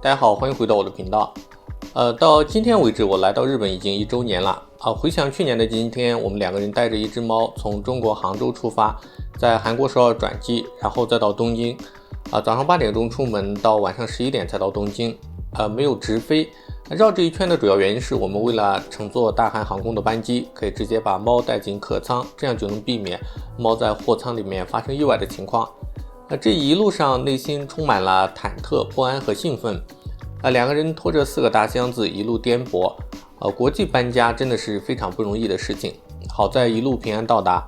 大家好，欢迎回到我的频道。到今天为止，我来到日本已经1周年了。回想去年的今天，我们2个人带着一只猫从中国杭州出发，在韩国首尔转机，然后再到东京。早上8点钟出门，到晚上11点才到东京。没有直飞。绕这一圈的主要原因是我们为了乘坐大韩航空的班机，可以直接把猫带进客舱，这样就能避免猫在货舱里面发生意外的情况。这一路上内心充满了忐忑、不安和兴奋。2个人拖着4个大箱子一路颠簸。国际搬家真的是非常不容易的事情，好在一路平安到达。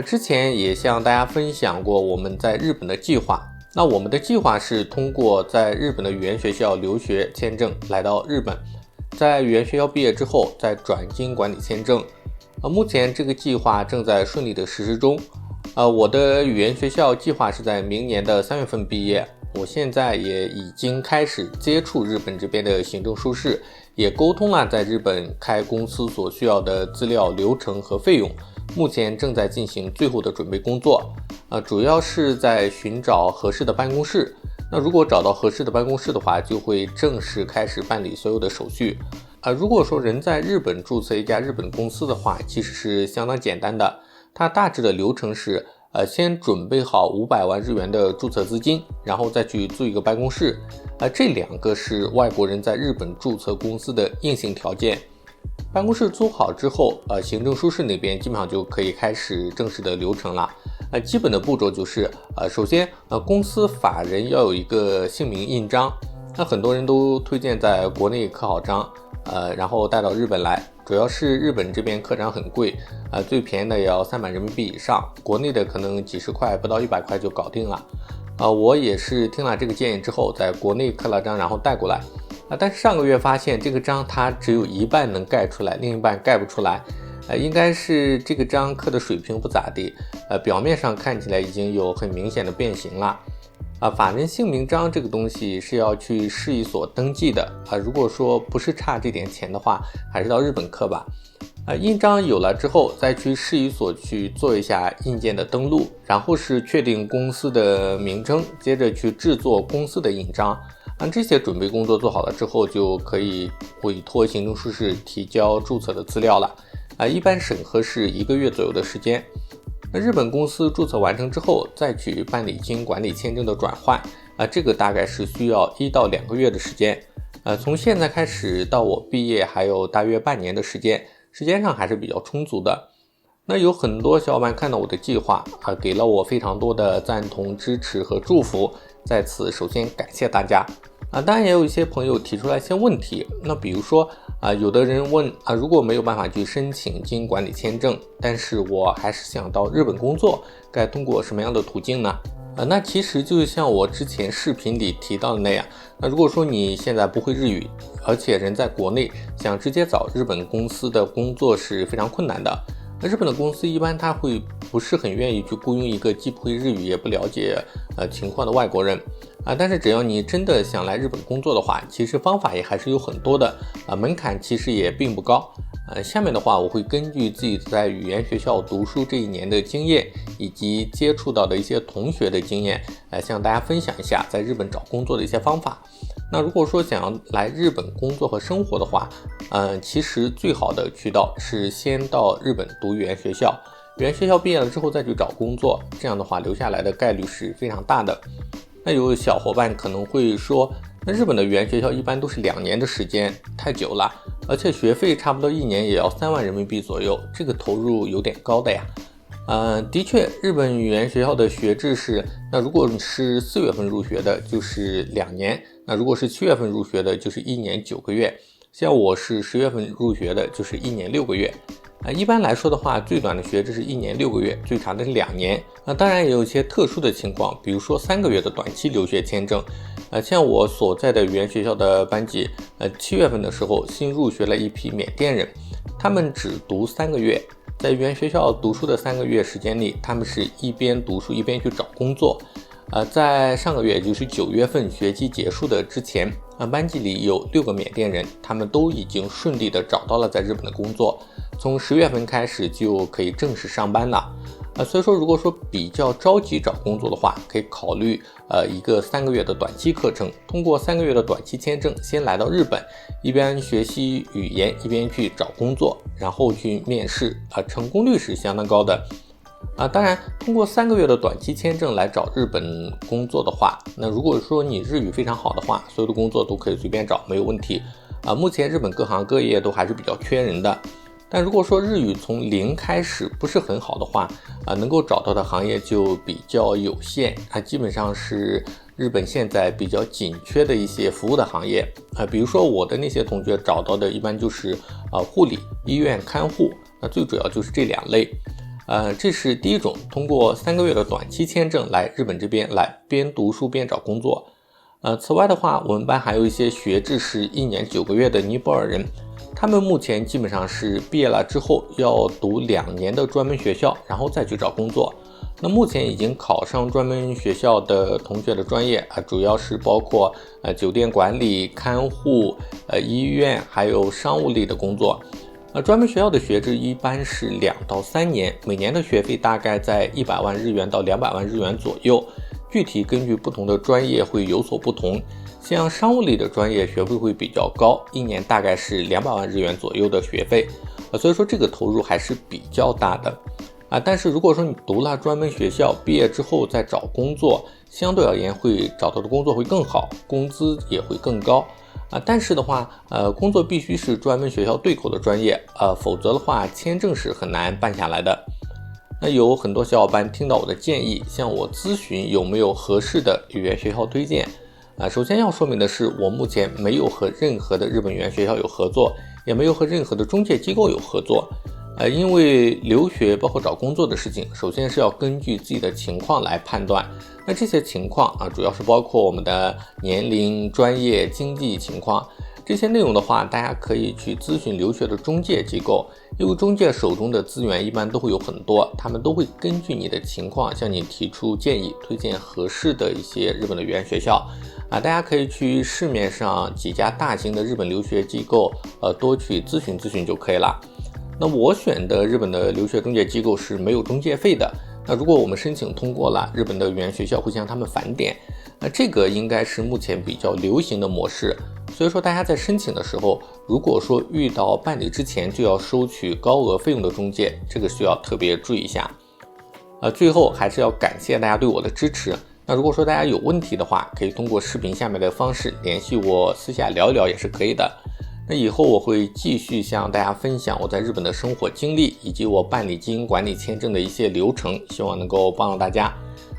之前也向大家分享过我们在日本的计划。那我们的计划是通过在日本的语言学校留学签证来到日本，在语言学校毕业之后再转经管理签证。目前这个计划正在顺利的实施中。我的语言学校计划是在明年的3月份毕业。我现在也已经开始接触日本这边的行政书事，也沟通了在日本开公司所需要的资料流程和费用，目前正在进行最后的准备工作。主要是在寻找合适的办公室。那如果找到合适的办公室的话，就会正式开始办理所有的手续。如果说人在日本注册一家日本公司的话，其实是相当简单的。它大致的流程是先准备好500万日元的注册资金，然后再去租一个办公室。这2个是外国人在日本注册公司的硬性条件。办公室租好之后，行政书事那边基本上就可以开始正式的流程了。基本的步骤就是首先公司法人要有一个姓名印章。那很多人都推荐在国内刻好章，然后带到日本来。主要是日本这边刻章很贵，最便宜的也要300人民币以上，国内的可能几十块不到100块就搞定了。我也是听了这个建议之后，在国内刻了章，然后带过来。但是上个月发现这个章它只有一半能盖出来，另一半盖不出来。应该是这个章刻的水平不咋地，表面上看起来已经有很明显的变形了。法人姓名章这个东西是要去市役所登记的。如果说不是差这点钱的话，还是到日本刻吧。印章有了之后，再去市役所去做一下印件的登录，然后是确定公司的名称，接着去制作公司的印章。这些准备工作做好了之后，就可以委托行政书事提交注册的资料了。一般审核是1个月左右的时间。日本公司注册完成之后，再去办理经管理签证的转换。这个大概是需要1到2个月的时间。从现在开始到我毕业还有大约半年的时间，时间上还是比较充足的。那有很多小伙伴看到我的计划，给了我非常多的赞同、支持和祝福，在此首先感谢大家。当然也有一些朋友提出来一些问题，那比如说有的人问如果没有办法去申请经管理签证，但是我还是想到日本工作，该通过什么样的途径呢？那其实就像我之前视频里提到的那样，如果说你现在不会日语，而且人在国内，想直接找日本公司的工作是非常困难的。日本的公司一般他会不是很愿意去雇佣一个既不会日语也不了解情况的外国人。但是只要你真的想来日本工作的话，其实方法也还是有很多的，门槛其实也并不高。下面的话我会根据自己在语言学校读书这1年的经验，以及接触到的一些同学的经验，向大家分享一下在日本找工作的一些方法。那如果说想要来日本工作和生活的话，其实最好的渠道是先到日本读语言学校，语言学校毕业了之后再去找工作，这样的话留下来的概率是非常大的。那有小伙伴可能会说，那日本的语言学校一般都是2年的时间，太久了，而且学费差不多1年也要3万人民币左右，这个投入有点高的呀。的确，日本语言学校的学制是，那如果是4月份入学的，就是2年；那如果是7月份入学的，就是1年9个月。像我是10月份入学的，就是1年6个月。一般来说的话，最短的学制是1年6个月，最长的是2年。当然也有一些特殊的情况，比如说3个月的短期留学签证。像我所在的语言学校的班级，7月份的时候新入学了一批缅甸人，他们只读3个月。在语言学校读书的3个月时间里，他们是一边读书一边去找工作。在上个月，也就是9月份学期结束的之前，班级里有6个缅甸人，他们都已经顺利的找到了在日本的工作，从10月份开始就可以正式上班了。所以说如果说比较着急找工作的话，可以考虑一个3个月的短期课程，通过3个月的短期签证先来到日本，一边学习语言一边去找工作，然后去面试，成功率是相当高的。当然通过3个月的短期签证来找日本工作的话，那如果说你日语非常好的话，所有的工作都可以随便找，没有问题。目前日本各行各业都还是比较缺人的。但如果说日语从零开始不是很好的话，能够找到的行业就比较有限，基本上是日本现在比较紧缺的一些服务的行业。比如说我的那些同学找到的一般就是护理、医院看护，那最主要就是这2类。这是第一种，通过3个月的短期签证来日本这边来边读书边找工作。此外的话，我们班还有一些学制是1年9个月的尼泊尔人，他们目前基本上是毕业了之后要读2年的专门学校，然后再去找工作。那目前已经考上专门学校的同学的专业主要是包括酒店管理、看护、医院还有商务类的工作。专门学校的学制一般是2到3年，每年的学费大概在100万日元到200万日元左右，具体根据不同的专业会有所不同。像商务类的专业学费会比较高，一年大概是200万日元左右的学费，所以说这个投入还是比较大的。但是如果说你读了专门学校，毕业之后再找工作，相对而言会找到的工作会更好，工资也会更高。但是的话，工作必须是专门学校对口的专业，否则的话签证是很难办下来的。那有很多小伙伴听到我的建议，向我咨询有没有合适的语言学校推荐。首先要说明的是，我目前没有和任何的日本语言学校有合作，也没有和任何的中介机构有合作。因为留学包括找工作的事情，首先是要根据自己的情况来判断。那这些情况主要是包括我们的年龄、专业、经济情况。这些内容的话，大家可以去咨询留学的中介机构，因为中介手中的资源一般都会有很多，他们都会根据你的情况向你提出建议，推荐合适的一些日本的语言学校。大家可以去市面上几家大型的日本留学机构，多去咨询咨询就可以了。那我选的日本的留学中介机构是没有中介费的。那如果我们申请通过了，日本的语言学校会向他们返点。那这个应该是目前比较流行的模式。所以说大家在申请的时候，如果说遇到办理之前就要收取高额费用的中介，这个需要特别注意一下。最后还是要感谢大家对我的支持。那如果说大家有问题的话，可以通过视频下面的方式联系我，私下聊一聊也是可以的。那以后我会继续向大家分享我在日本的生活经历，以及我办理经营管理签证的一些流程，希望能够帮到大家。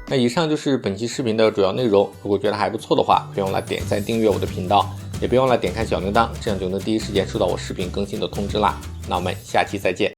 那以上就是本期视频的主要内容，如果觉得还不错的话，别忘了点赞订阅我的频道，也别忘了点开小铃铛，这样就能第一时间收到我视频更新的通知啦。那我们下期再见。